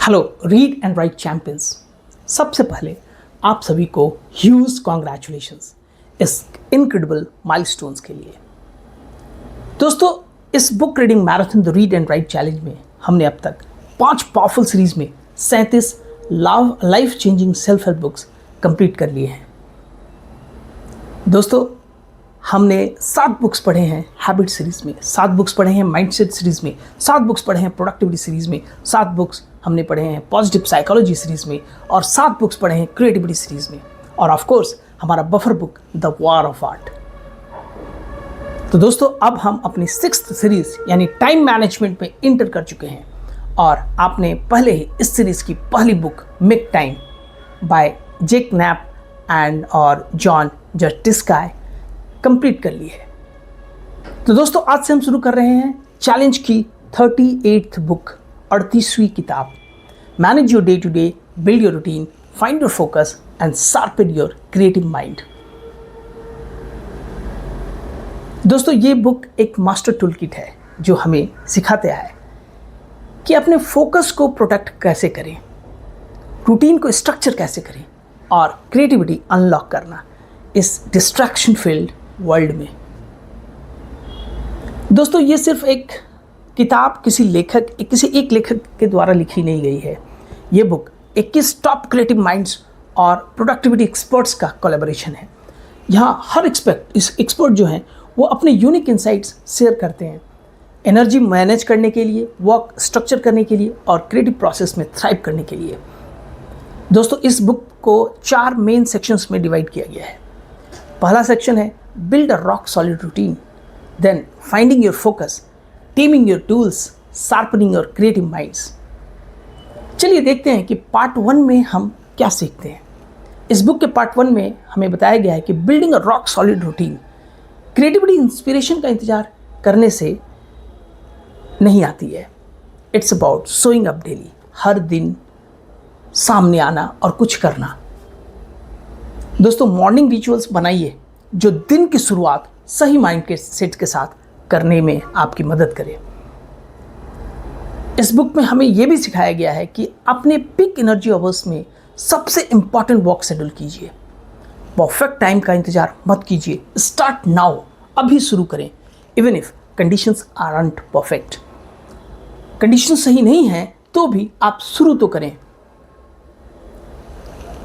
Hello read and right champions. सबसे पहले आप सभी को ह्यूज कॉन्ग्रेचुलेशंस इस इनक्रेडिबल माइलस्टोन्स के लिए। दोस्तों, इस book reading marathon the read and right challenge में हमने अब तक 5 पावरफुल सीरीज में 37 life changing self help books complete कर लिए हैं। दोस्तों, हमने 7 बुक्स पढ़े हैं हैबिट सीरीज़ में, 7 बुक्स पढ़े हैं माइंडसेट सीरीज़ में, 7 बुक्स पढ़े हैं प्रोडक्टिविटी सीरीज़ में, 7 बुक्स हमने पढ़े हैं पॉजिटिव साइकोलॉजी सीरीज़ में और 7 बुक्स पढ़े हैं क्रिएटिविटी सीरीज़ में और ऑफ कोर्स हमारा buffer book the war of art. तो दोस्तों, अब हम अपनी 6th सीरीज़ यानी टाइम मैनेजमेंट में इंटर कर चुके हैं और आपने पहले ही इस सीरीज़ की पहली book make time by Jake Knapp and और जॉन जस्टिस्काई कंप्लीट कर ली है। तो दोस्तों, आज से हम शुरू कर रहे हैं चैलेंज की 38th बुक, 38वीं किताब, manage your day to day, build your routine, find your focus and sharpen your creative mind. दोस्तों, ये बुक एक मास्टर टूल किट है जो हमें सिखाते है कि अपने फोकस को प्रोटेक्ट कैसे करें, रूटीन को स्ट्रक्चर कैसे करें और क्रिएटिविटी अनलॉक करना इस डिस्ट्रैक्शन फील्ड वर्ल्ड में। दोस्तों, ये सिर्फ एक किताब किसी एक लेखक के द्वारा लिखी नहीं गई है। ये बुक 21 टॉप क्रिएटिव माइंड्स और प्रोडक्टिविटी एक्सपर्ट्स का कोलैबोरेशन है। यहाँ हर एक्सपर्ट जो हैं वो अपने यूनिक इंसाइट्स शेयर करते हैं एनर्जी मैनेज करने के लिए, वर्क स्ट्रक्चर करने के लिए और क्रिएटिव प्रोसेस में थ्राइव करने के लिए। दोस्तों, इस बुक को 4 मेन सेक्शंस में डिवाइड किया गया है। पहला सेक्शन है build a rock solid routine, then finding your focus, taming your tools, sharpening your creative minds. चलिए देखते हैं कि पार्ट 1 में हम क्या सीखते हैं। इस बुक के पार्ट 1 में हमें बताया गया है कि building a rock solid routine, creativity inspiration का इंतजार करने से नहीं आती है। It's about showing up daily, हर दिन सामने आना और कुछ करना। दोस्तों, मॉर्निंग रिचुअल्स बनाइए जो दिन की शुरुआत सही माइंड के सेट के साथ करने में आपकी मदद करे। इस बुक में हमें यह भी सिखाया गया है कि अपने पीक एनर्जी आवर्स में सबसे इंपॉर्टेंट वॉक शेड्यूल कीजिए। परफेक्ट टाइम का इंतजार मत कीजिए, स्टार्ट नाउ, अभी शुरू करें। Even if conditions aren't perfect, condition सही नहीं है तो भी आप शुरू तो करें।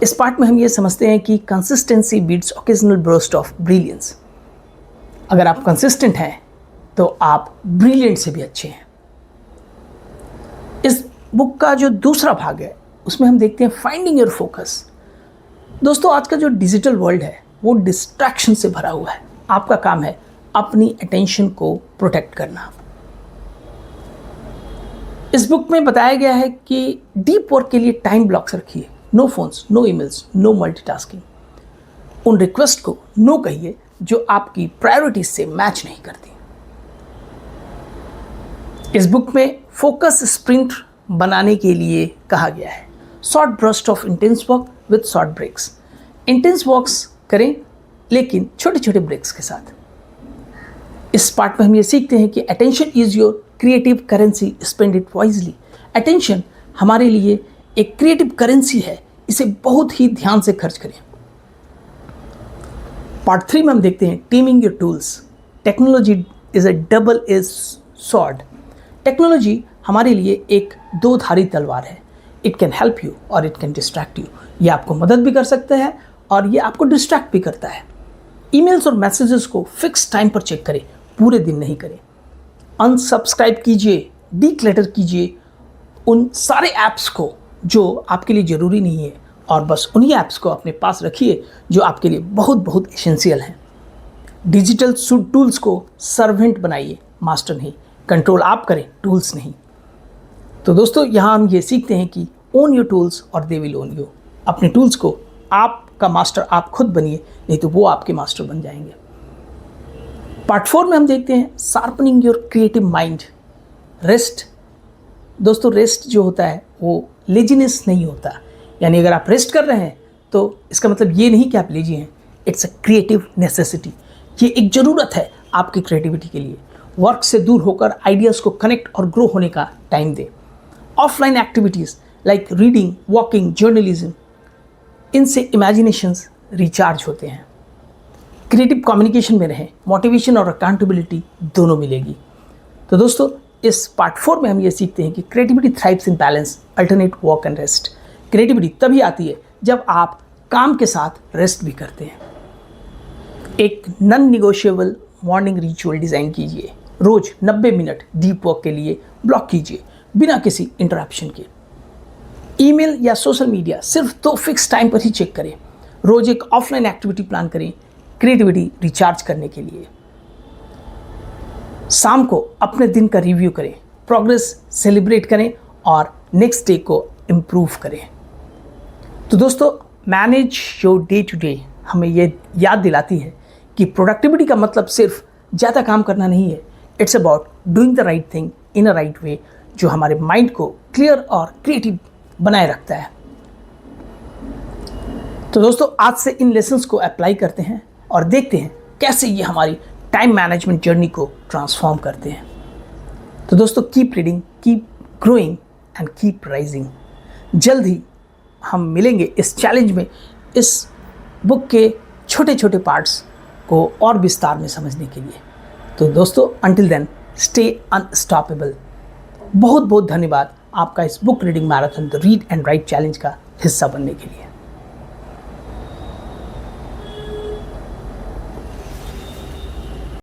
इस पार्ट में हम ये समझते हैं कि consistency beats occasional burst of brilliance. अगर आप कंसिस्टेंट हैं तो आप ब्रिलियंट से भी अच्छे हैं। इस बुक का जो दूसरा भाग है उसमें हम देखते हैं फाइंडिंग योर फोकस। दोस्तों, आज का जो डिजिटल वर्ल्ड है वो डिस्ट्रैक्शन से भरा हुआ है। आपका काम है अपनी अटेंशन को प्रोटेक्ट करना। इस बुक में बताया गया है कि डीप वर्क के लिए टाइम ब्लॉक्स रखिए, no phones, no emails, no multitasking. उन रिक्वेस्ट को नो कहिए जो आपकी प्रायोरिटीज से मैच नहीं करती। इस बुक में फोकस स्प्रिंट बनाने के लिए कहा गया है, short burst of intense work with short breaks. Intense works करें लेकिन छोटे छोटे ब्रेक्स के साथ। इस पार्ट में हम ये सीखते हैं कि attention is your creative currency, spend it wisely. Attention हमारे लिए एक क्रिएटिव करेंसी है, इसे बहुत ही ध्यान से खर्च करें। पार्ट 3 में हम देखते हैं taming your tools. Technology is a double edge sword. Technology हमारे लिए एक 2-धारी तलवार है। इट कैन हेल्प यू और इट कैन डिस्ट्रैक्ट यू। ये आपको मदद भी कर सकता है और ये आपको डिस्ट्रैक्ट भी करता है। ईमेल्स और मैसेजेस को फिक्स टाइम पर चेक करें, पूरे दिन नहीं करें। अनसब्सक्राइब कीजिए, डीक्लटर कीजिए उन सारे ऐप्स को जो आपके लिए ज़रूरी नहीं है और बस उन्हीं ऐप्स को अपने पास रखिए जो आपके लिए बहुत बहुत एसेंशियल हैं। डिजिटल टूल्स को सर्वेंट बनाइए, मास्टर नहीं। कंट्रोल आप करें, टूल्स नहीं। तो दोस्तों, यहाँ हम ये सीखते हैं कि ओन योर टूल्स और दे विल ओन यू। अपने टूल्स को आपका मास्टर आप खुद बनिए, नहीं तो वो आपके मास्टर बन जाएंगे। पार्ट 4 में हम देखते हैं sharpening your creative mind. Rest. दोस्तों, रेस्ट जो होता है वो लेजीनेस नहीं होता। यानी अगर आप रेस्ट कर रहे हैं तो इसका मतलब ये नहीं कि आप लेजी हैं। It's a creative necessity. ये एक ज़रूरत है आपकी क्रिएटिविटी के लिए। वर्क से दूर होकर आइडियाज़ को कनेक्ट और ग्रो होने का टाइम दें। Offline activities like reading, walking, journalism, इनसे इमेजिनेशंस रिचार्ज होते हैं। क्रिएटिव कम्युनिकेशन में रहें, मोटिवेशन और अकाउंटेबिलिटी दोनों मिलेगी। तो दोस्तों, इस पार्ट 4 में हम ये सीखते हैं कि creativity thrives in balance, alternate work and rest. Creativity तभी आती है जब आप काम के साथ रेस्ट भी करते हैं। एक non negotiable morning ritual design कीजिए। रोज़ 90 मिनट डीप वर्क के लिए ब्लॉक कीजिए बिना किसी इंटरप्शन के। ईमेल या सोशल मीडिया सिर्फ 2 फिक्स टाइम पर ही चेक करें। रोज़ एक ऑफलाइन एक्टिविटी प्लान करें क्रिएटिविटी रिचार्ज करने के लिए। शाम को अपने दिन का रिव्यू करें, प्रोग्रेस सेलिब्रेट करें और नेक्स्ट डे को इम्प्रूव करें। तो दोस्तों, manage your day to day हमें ये याद दिलाती है कि प्रोडक्टिविटी का मतलब सिर्फ ज़्यादा काम करना नहीं है। It's about doing the right thing in a right way, जो हमारे माइंड को क्लियर और क्रिएटिव बनाए रखता है। तो दोस्तों, आज से इन लेसन्स को अप्लाई करते हैं और देखते हैं कैसे ये हमारी टाइम मैनेजमेंट जर्नी को ट्रांसफॉर्म करते हैं। तो दोस्तों, keep reading, keep growing and keep rising. जल्द ही हम मिलेंगे इस चैलेंज में, इस बुक के छोटे छोटे पार्ट्स को और विस्तार में समझने के लिए। तो दोस्तों, अंटिल देन स्टे अनस्टॉपेबल। बहुत बहुत धन्यवाद आपका इस book reading marathon the read and right challenge का हिस्सा बनने के लिए।